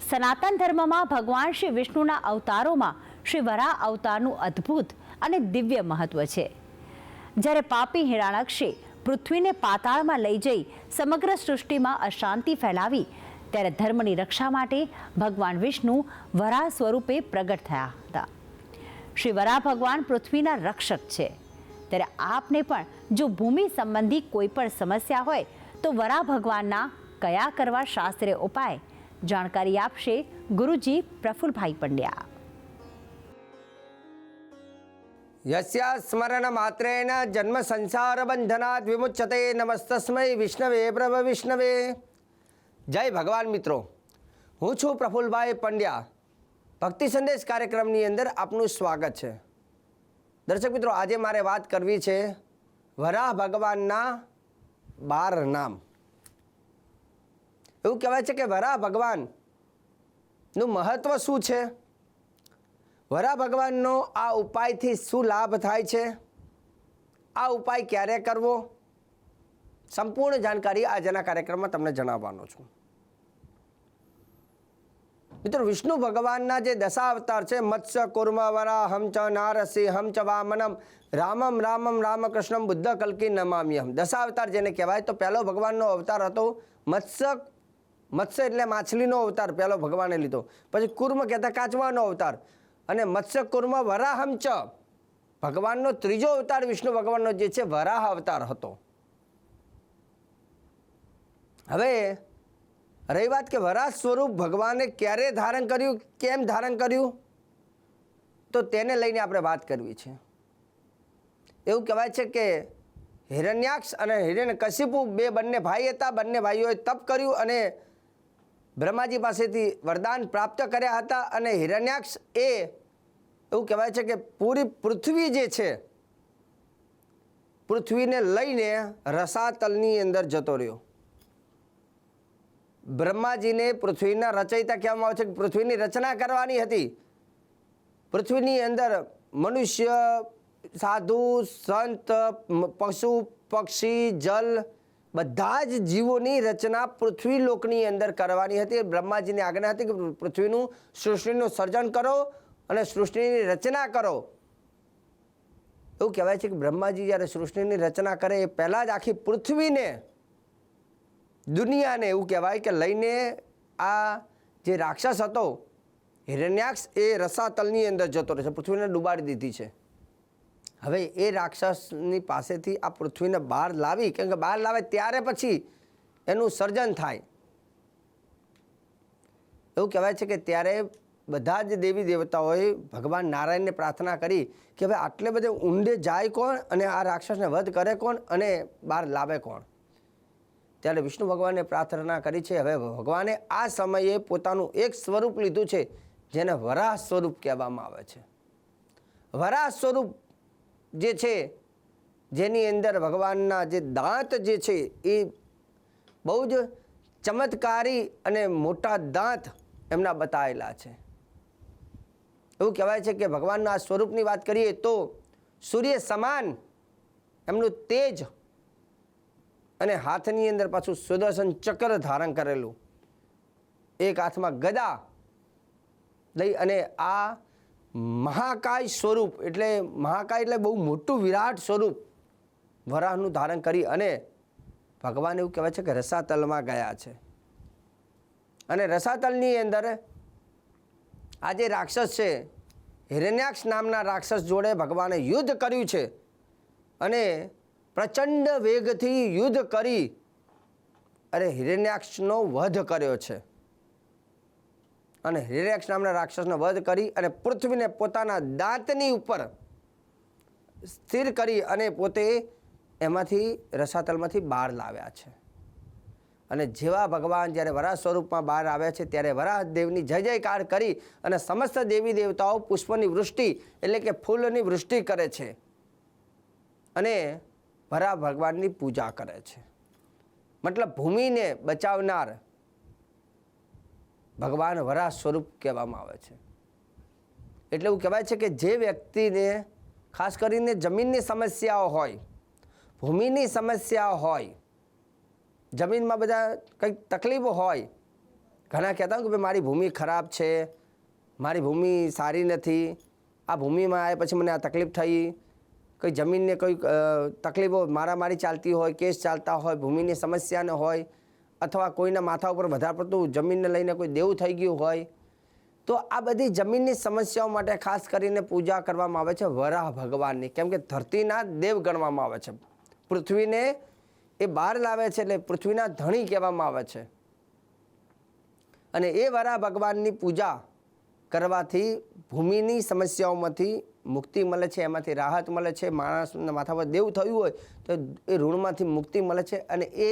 સનાતન ધર્મમાં ભગવાન શ્રી વિષ્ણુના અવતારોમાં શ્રી વરાહ અવતારનું અદ્ભુત અને દિવ્ય મહત્વ છે. જ્યારે પાપી હિરણ્યાક્ષે પૃથ્વીને પાતાળમાં લઈ જઈ સમગ્ર સૃષ્ટિમાં અશાંતિ ફેલાવી, ત્યારે ધર્મની રક્ષા માટે ભગવાન વિષ્ણુ વરાહ સ્વરૂપે પ્રગટ થયા હતા. શ્રી વરાહ ભગવાન પૃથ્વીના રક્ષક છે. ત્યારે આપને પણ જો ભૂમિ સંબંધી કોઈ પણ સમસ્યા હોય તો વરાહ ભગવાનના કયા કરવા શાસ્ત્રીય ઉપાય જાણકારી આપશે ગુરુજી પ્રફુલભાઈ પંડ્યા. યસ્યા સ્મરણ માત્રેણ જન્મ સંસાર બંધનાદ વિમુચ્યતે. નમસ્તસ્મૈ વિષ્ણવે પ્રભ વિષ્ણવે. જય ભગવાન મિત્રો, હું છું પ્રફુલભાઈ પંડ્યા. ભક્તિ સંદેશ કાર્યક્રમની અંદર આપનું સ્વાગત છે. દર્શક મિત્રો, આજે મારે વાત કરવી છે વરાહ ભગવાનના 12 નામ. એવું કહેવાય છે કે વરાહ ભગવાનનું મહત્વ શું છે, વરાહ ભગવાનનો આ ઉપાયથી શું લાભ થાય છે, આ ઉપાય ક્યારે કરવો, સંપૂર્ણ જાણકારી આજના કાર્યક્રમમાં તમને જણાવવાનો છું. મિત્રો, વિષ્ણુ ભગવાનના જે દશાવતાર છે, મત્સ્ય કૂર્મ વરાહમ ચ નારસિંહમ ચ વામનમ રામમ રામમ રામકૃષ્ણમ બુદ્ધ કલ્કી નમામ્યહમ. દશાવતાર જેને કહેવાય, તો પહેલો ભગવાનનો અવતાર હતો મત્સ્ય એટલે માછલીનો અવતાર પહેલો ભગવાને લીધો. પછી કૂર્મ કહેતા કાચવાનો અવતાર, અને મત્સ્ય કૂર્મ વરાહમ ચ ભગવાનનો ત્રીજો અવતાર વિષ્ણુ ભગવાનનો જે છે વરાહ અવતાર હતો. હવે રહી વાત કે વરાહ સ્વરૂપ ભગવાને ક્યારે ધારણ કર્યું, કેમ ધારણ કર્યું, તો તેને લઈને આપણે વાત કરવી છે. એવું કહેવાય છે કે હિરણ્યાક્ષ અને હિરણ્યકશિપુ બંને ભાઈ હતા. બંને ભાઈઓએ તપ કર્યું અને બ્રહ્માજી પાસેથી વરદાન પ્રાપ્ત કર્યા હતા. અને હિરણ્યાક્ષ એવું કહેવાય છે કે પૂરી પૃથ્વી જે છે, પૃથ્વીને લઈને રસાતલની અંદર જતો રહ્યો. બ્રહ્માજીને પૃથ્વીના રચયિતા કહેવામાં આવે છે કે પૃથ્વીની રચના કરવાની હતી. પૃથ્વીની અંદર મનુષ્ય, સાધુ, સંત, પશુ, પક્ષી, જલ બધા જ જીવોની રચના પૃથ્વી લોકની અંદર કરવાની હતી. બ્રહ્માજીની આજ્ઞા હતી કે પૃથ્વીનું સૃષ્ટિનું સર્જન કરો અને સૃષ્ટિની રચના કરો. એવું કહેવાય છે કે બ્રહ્માજી જ્યારે સૃષ્ટિની રચના કરે એ પહેલાં જ આખી પૃથ્વીને, દુનિયાને એવું કહેવાય કે લઈને આ જે રાક્ષસ હતો હિરણ્યાક્ષ એ રસાતલની અંદર જતો રહે છે, પૃથ્વીને ડૂબાડી દીધી છે. હવે એ રાક્ષસની પાસેથી આ પૃથ્વીને બહાર લાવી, કેમ કે બહાર લાવે ત્યારે પછી એનું સર્જન થાય. એવું કહેવાય છે કે ત્યારે બધા જ દેવી દેવતાઓએ ભગવાન નારાયણને પ્રાર્થના કરી કે હવે આટલે બધે ઊંડે જાય કોણ અને આ રાક્ષસને વધ કરે કોણ અને બહાર લાવે કોણ. ત્યારે વિષ્ણુ ભગવાને પ્રાર્થના કરી છે. હવે ભગવાને આ સમયે પોતાનું એક સ્વરૂપ લીધું છે જેને વરાહ સ્વરૂપ કહેવામાં આવે છે. વરાહ સ્વરૂપ જે છે, જેની અંદર ભગવાનના જે દાંત જે છે એ બહુ જ ચમત્કારી અને મોટા દાંત એમના બતાવેલા છે. એવું કહેવાય છે કે ભગવાનના આ સ્વરૂપની વાત કરીએ તો સૂર્ય સમાન એમનું તેજ, અને હાથની અંદર પાછું સુદર્શન ચક્ર ધારણ કરેલું, એક હાથમાં ગદા લઈ અને આ મહાકાય સ્વરૂપ, એટલે મહાકાય એટલે બહુ મોટું વિરાટ સ્વરૂપ વરાહનું ધારણ કરી અને ભગવાન એવું કહેવાય છે કે રસાતલમાં ગયા છે. અને રસાતલની અંદર આ જે રાક્ષસ છે હિરણ્યાક્ષ નામના રાક્ષસ જોડે ભગવાને યુદ્ધ કર્યું છે અને પ્રચંડ વેગથી યુદ્ધ કરી અને હિરણ્યાક્ષનો વધ કર્યો છે. અને હિરણ્યાક્ષ નામના રાક્ષસનો વધ કરી અને પૃથ્વીને પોતાના દાંતની ઉપર સ્થિર કરી અને પોતે એમાંથી રસાતલમાંથી બહાર લાવ્યા છે. અને જેવા ભગવાન જ્યારે વરાહ સ્વરૂપમાં બહાર આવ્યા છે ત્યારે વરાહદેવની જય જયકાર કરી અને સમસ્ત દેવી દેવતાઓ પુષ્પની વૃષ્ટિ એટલે કે ફૂલની વૃષ્ટિ કરે છે અને વરાહ ભગવાનની પૂજા કરે છે. મતલબ ભૂમિને બચાવનાર ભગવાન વરાહ સ્વરૂપ કહેવામાં આવે છે. એટલે એવું કહેવાય છે કે જે વ્યક્તિને ખાસ કરીને જમીનની સમસ્યાઓ હોય, ભૂમિની સમસ્યા હોય, જમીનમાં બધા કંઈક તકલીફો હોય, ઘણા કહેતા હોય કે ભાઈ મારી ભૂમિ ખરાબ છે, મારી ભૂમિ સારી નથી, આ ભૂમિમાં આવ્યા પછી મને આ તકલીફ થઈ, કોઈ જમીનને કોઈ તકલીફો મારામારી ચાલતી હોય, કેસ ચાલતા હોય, ભૂમિની સમસ્યાને હોય, અથવા કોઈના માથા ઉપર વધારે પડતું જમીનને લઈને કોઈ દેવું થઈ ગયું હોય, તો આ બધી જમીનની સમસ્યાઓ માટે ખાસ કરીને પૂજા કરવામાં આવે છે વરાહ ભગવાનની. કેમ કે ધરતીના દેવ ગણવામાં આવે છે. પૃથ્વીને એ બહાર લાવે છે એટલે પૃથ્વીના ધણી કહેવામાં આવે છે. અને એ વરાહ ભગવાનની પૂજા કરવાથી ભૂમિની સમસ્યાઓમાંથી મુક્તિ મળે છે, એમાંથી રાહત મળે છે. માણસના માથા પર દેવું થયું હોય તો એ ઋણમાંથી મુક્તિ મળે છે. અને એ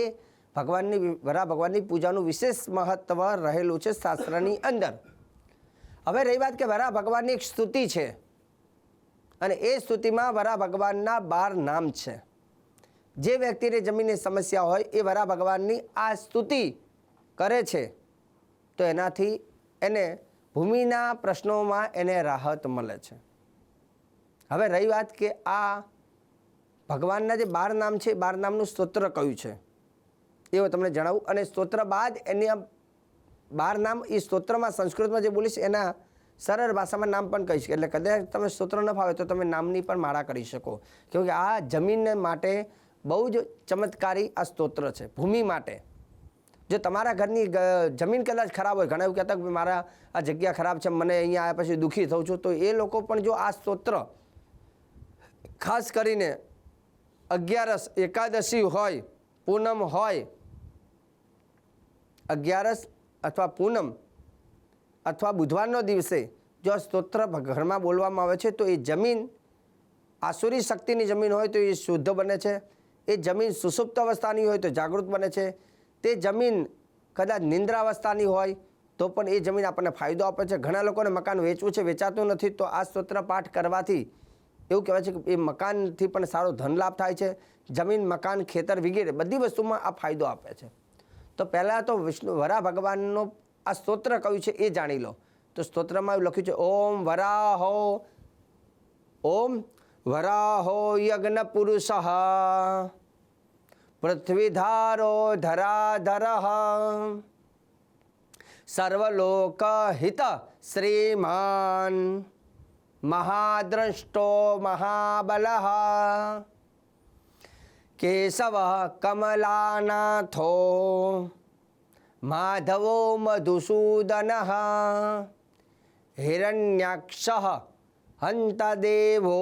ભગવાનની વરાહ ભગવાનની પૂજાનું વિશેષ મહત્વ રહેલું છે શાસ્ત્રની અંદર. હવે રહી વાત કે વરાહ ભગવાનની એક સ્તુતિ છે, અને એ સ્તુતિમાં વરાહ ભગવાનના 12 નામ છે. જે વ્યક્તિને જમીનની સમસ્યા હોય એ વરાહ ભગવાનની આ સ્તુતિ કરે છે તો એનાથી એને ભૂમિના પ્રશ્નોમાં એને રાહત મળે છે. હવે રહી વાત કે આ ભગવાનના જે 12 નામ છે, 12 નામનું સ્તોત્ર કયું છે એ હું તમને જણાવું. અને સ્તોત્ર બાદ એની આ 12 નામ એ સ્તોત્રમાં સંસ્કૃતમાં જે બોલીશ એના સરળ ભાષામાં નામ પણ કહીશ. એટલે કદાચ તમે સ્તોત્ર ન ફાવે તો તમે નામની પણ માળા કરી શકો. કેમકે આ જમીન માટે બહુ જ ચમત્કારી આ સ્તોત્ર છે ભૂમિ માટે. જો તમારા ઘરની જમીન કદાચ ખરાબ હોય, ઘણા એવું કહેતા કે મારા આ જગ્યા ખરાબ છે, મને અહીંયા આવ્યા પછી દુઃખી થઉં છું, તો એ લોકો પણ જો આ સ્તોત્ર ખાસ કરીને 11 એકાદશી હોય, પૂનમ હોય, 11 અથવા પૂનમ અથવા બુધવારનો દિવસે જો આ સ્તોત્ર ઘરમાં બોલવામાં આવે છે તો એ જમીન આસુરી શક્તિની જમીન હોય તો એ શુદ્ધ બને છે. એ જમીન સુષુપ્ત અવસ્થાની હોય તો જાગૃત બને છે. તે જમીન કદાચ નિંદ્રાવસ્થાની હોય તો પણ એ જમીન આપણને ફાયદો આપે છે. ઘણા લોકોને મકાન વેચવું છે, વેચાતું નથી, તો આ સ્તોત્ર પાઠ કરવાથી એવું કહેવાય છે કે એ મકાનથી પણ સારો ધન લાભ થાય છે. જમીન, મકાન, ખેતર વગેરે બધી વસ્તુમાં આ ફાયદો આપે છે. તો પહેલાં તો વરાહ ભગવાનનો આ સ્તોત્ર કયું છે એ જાણી લો. તો સ્તોત્રમાં એવું લખ્યું છે ઓમ વરાહો યજ્ઞ પુરુષ પૃથ્વીધારો ધરાધરઃ સર્વલોકહિત શ્રીમાન મહાદ્રષ્ટો મહાબલઃ કેશવ કમલાનાથો માધવો મધુસૂદનઃ હિરણ્યાક્ષ હંતદેવો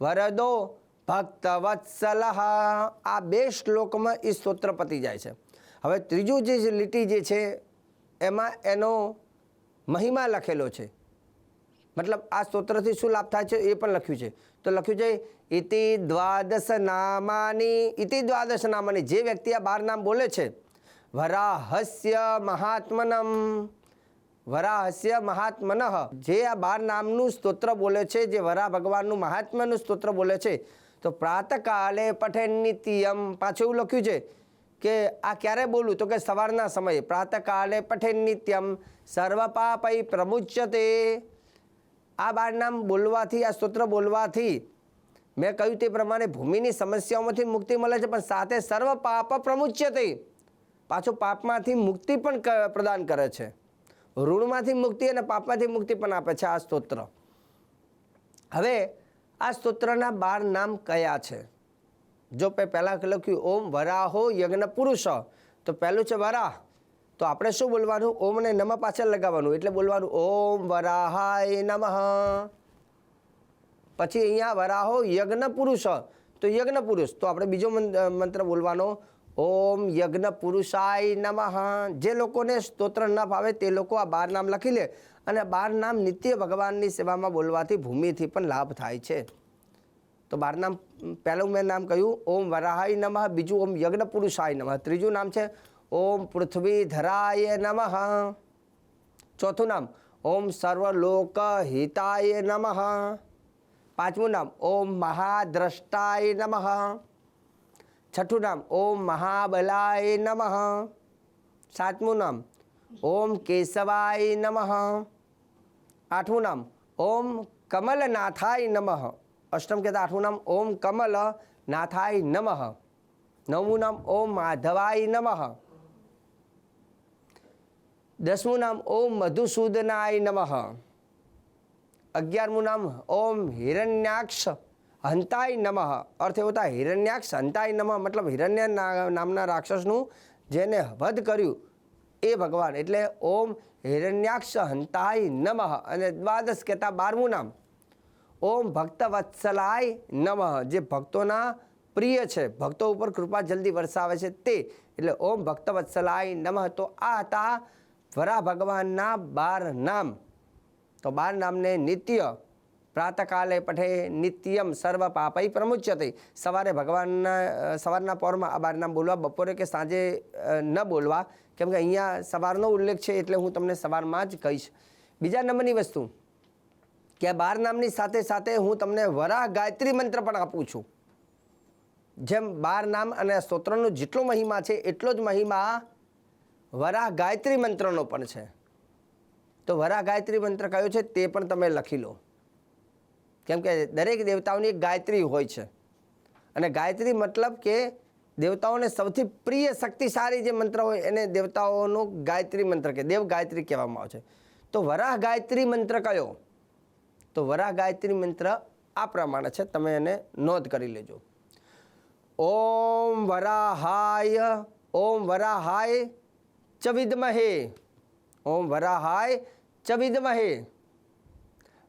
વરદો ભક્તવત્સલઃ. આ 2 શ્લોકમાં એ સ્તોત્ર પતી જાય છે. હવે ત્રીજું જે લીટી જે છે એમાં એનો મહિમા લખેલો છે. મતલબ આ સ્તોત્રથી શું લાભ થાય છે એ પણ લખ્યું છે. તો લખ્યું છે ઇતિ દ્વાદશ નામાની. જે વ્યક્તિ આ 12 નામ બોલે છે, વરાહસ્ય મહાત્મનઃ, જે આ 12 નામનું સ્તોત્ર બોલે છે, જે વરાહ ભગવાનનું મહાત્મ્યનું સ્તોત્ર બોલે છે, તો પ્રાતકાલે પઠે નિત્યમ. પાછું એવું લખ્યું છે કે આ ક્યારે બોલું, તો કે સવારના સમયે. પ્રાતકાલે પઠે નિત્યમ સર્વ પાપૈ પ્રમુચ્યતે. આ 12 નામ બોલવાથી, આ સ્તોત્ર બોલવાથી મેં કહ્યું તે પ્રમાણે ભૂમિની સમસ્યાઓમાંથી મુક્તિ મળે છે, પણ સાથે સર્વ પાપ પ્રમુચ્યતે, પાછું પાપમાંથી મુક્તિ પણ પ્રદાન કરે છે. ઋણમાંથી મુક્તિ અને પાપમાંથી મુક્તિ પણ આપે છે આ સ્તોત્ર. હવે આ સ્તોત્રના 12 નામ કયા છે? જો પહેલાં લખ્યું ઓમ વરાહો યજ્ઞ પુરુષ, તો પહેલું છે વરાહ. તો આપણે શું બોલવાનું? ઓમ ને નમઃ પાછળ લગાવવાનું, એટલે બોલવાનું ઓમ વરાહાય નમઃ. પછી અહીંયા વરાહો યજ્ઞ પુરુષ, તો યજ્ઞ પુરુષ, તો આપણે બીજો મંત્ર બોલવાનો ઓમ યજ્ઞ પુરુષાય નમઃ. જે લોકોને સ્તોત્ર ન ફાવે તે લોકો આ 12 નામ લખી લે, અને 12 નામ નિત્ય ભગવાનની સેવામાં બોલવાથી ભૂમિથી પણ લાભ થાય છે. તો 12 નામ, પહેલું મેં નામ કહ્યું ઓમ વરાહાય નમઃ, બીજું ઓમ યજ્ઞ પુરુષાય નમઃ, ત્રીજું નામ છે ઓમ પૃથ્વીધરાય નમઃ, ચોથું નામ ઓમ સર્વલોક હિતાય નમઃ, પાંચમું નામ ઓમ મહાદ્રષ્ટાય નમઃ, છઠ્ઠું નામ ઓમ મહાબલાય નમઃ, સાતમું નામ ઓમ કેશવાય નમઃ, આઠમું નામ ઓમ કમલનાથાય નમઃ, અષ્ટમ કહેતા આઠમું નામ ઓમ કમલનાથાય નમઃ, નવમું નામ ઓમ માધવાય નમઃ, 10મું નામ ઓમ મધુસૂદનાય નમઃ. 11મું નામ ઓમ હિરણ્યાક્ષ હંતાય નમઃ. અર્થ એવો થાય હિરણ્યાક્ષ હંતાય નમઃ, મતલબ હિરણ્ય નામના રાક્ષસનું જેને વધ કર્યું એ ભગવાન, એટલે ઓમ હિરણ્યાક્ષ હંતાય નમઃ. અને દ્વાદશ કહેતા 12મું નામ ઓમ ભક્તવત્સલાય નમઃ, જે ભક્તોના પ્રિય છે, ભક્તો ઉપર કૃપા જલ્દી વરસાવે છે તે, એટલે ઓમ ભક્તવત્સલાય નમઃ. તો આ હતા વરાહ ભગવાનના 12 નામ. તો 12 નામને નિત્ય પ્રાતકાલે પઠે નિત્યમ સર્વ પાપૈ પ્રમુચ્યતે. સવારે ભગવાનના સવારના પહોરમાં આ 12 નામ બોલવા, બપોરે કે સાંજે ન બોલવા, કેમ કે અહીંયા સવારનો ઉલ્લેખ છે એટલે હું તમને સવારમાં જ કહીશ. બીજા નંબરની વસ્તુ કે આ 12 નામની સાથે સાથે હું તમને વરાહ ગાયત્રી મંત્ર પણ આપું છું. જેમ 12 નામ અને સ્તોત્રનો જેટલો મહિમા છે એટલો જ મહિમા વરાહ ગાયત્રી મંત્રનો પણ છે. તો વરાહ ગાયત્રી મંત્ર કયો છે તે પણ તમે લખી લો, કેમ કે દરેક દેવતાઓની એક ગાયત્રી હોય છે. અને ગાયત્રી મતલબ કે દેવતાઓને સૌથી પ્રિય શક્તિશાળી જે મંત્ર હોય એને દેવતાઓનો ગાયત્રી મંત્ર કે દેવ ગાયત્રી કહેવામાં આવે છે. તો વરાહ ગાયત્રી મંત્ર કયો? તો વરાહ ગાયત્રી મંત્ર આ પ્રમાણે છે, તમે એને નોંધ કરી લેજો. ઓમ વરાહાય ચ વિદ્મહે, ઓમ વરાહાય ચ વિદ્મહે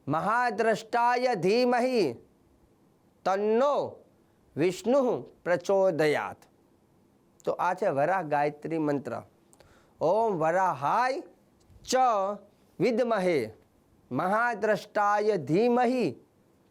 મહાદ્રષ્ટાય ધીમહિ તન્નો વિષ્ણુ પ્રચોદયાત. તો આ છે વરાહ ગાયત્રી મંત્ર. ઓમ વરાહાય ચ વિદ્મહે મહાદ્રષ્ટાય ધીમહિ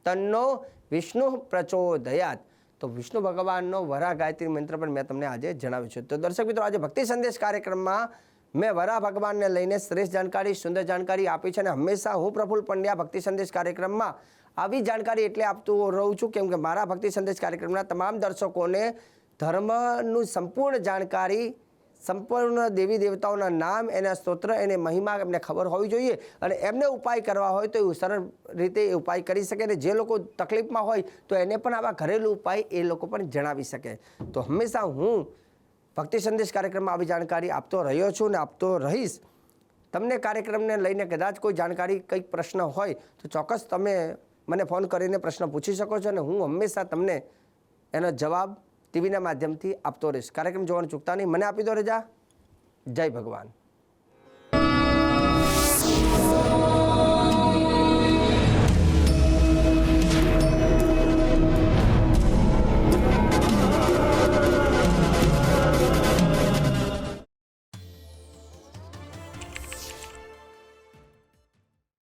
તન્નો વિષ્ણુ પ્રચોદયાત. તો વિષ્ણુ ભગવાનનો વરાહ ગાયત્રી મંત્ર પણ મેં તમને આજે જણાવ્યું છે. તો દર્શક મિત્રો, આજે ભક્તિ સંદેશ કાર્યક્રમમાં મેં વરાહ ભગવાનને લઈને શ્રેષ્ઠ જાણકારી, સુંદર જાણકારી આપી છે. અને હંમેશા હું પ્રફુલ્લ પંડ્યા ભક્તિ સંદેશ કાર્યક્રમમાં આવી જાણકારી એટલે આપતું રહું છું, કેમ કે મારા ભક્તિ સંદેશ કાર્યક્રમના તમામ દર્શકોને ધર્મનું સંપૂર્ણ જાણકારી, સંપૂર્ણ દેવી દેવતાઓના નામ, એના સ્તોત્ર, એને મહિમા એમને ખબર હોવી જોઈએ. અને એમને ઉપાય કરવા હોય તો એ સરળ રીતે એ ઉપાય કરી શકે. અને જે લોકો તકલીફમાં હોય તો એને પણ આવા ઘરેલું ઉપાય એ લોકો પણ જણાવી શકે. તો હંમેશા હું ભક્તિ સંદેશ કાર્યક્રમમાં આવી જાણકારી આપતો રહ્યો છું ને આપતો રહીશ. તમને કાર્યક્રમને લઈને કદાચ કોઈ જાણકારી, કંઈક પ્રશ્ન હોય તો ચોક્કસ તમે મને ફોન કરીને પ્રશ્ન પૂછી શકો છો, અને હું હંમેશા તમને એનો જવાબ ટીવીના માધ્યમથી આપતો રહીશ. કાર્યક્રમ જોવાનું ચૂકતા નહીં. મને આપી દો રજા. જય ભગવાન.